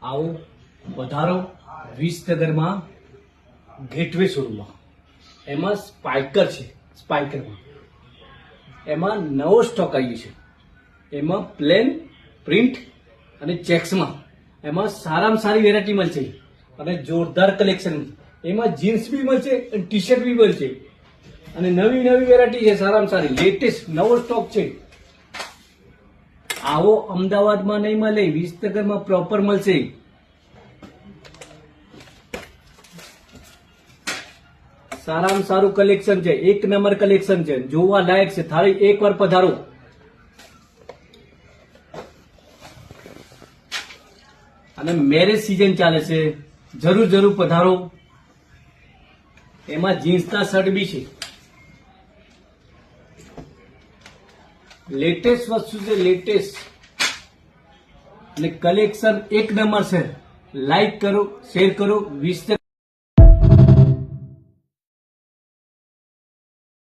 આવો વધારો વિસનગરમાં ગેટવે શોરૂમમાં. એમાં સ્પાઇકર છે. સ્પાઇકરમાં એમાં નવો સ્ટોક આવ્યો છે. એમાં પ્લેન, પ્રિન્ટ અને ચેક્સમાં એમાં સારામાં સારી વેરાયટી મળશે અને જોરદાર કલેક્શન. એમાં જીન્સ બી મળશે અને ટી શર્ટ બી મળશે અને નવી નવી વેરાયટી છે. સારામાં સારી લેટેસ્ટ નવો સ્ટોક છે. આવો અમદાવાદમાં નહીં મળે, વિસનગરમાં પ્રોપર મળશે. સારામાં સારું કલેક્શન છે. એક નંબર કલેક્શન છે, જોવા લાયક છે. થાળી એકવાર પધારો. અને મેરેજ સીઝન ચાલે છે, જરૂર જરૂર પધારો. એમાં જીન્સના શર્ટ બી છે. લેટેસ્ટ વસ્તુ છે, લેટેસ્ટ. અને કલેક્શન એક નંબર છે. લાઈક કરો, શેર કરો. વિસનગર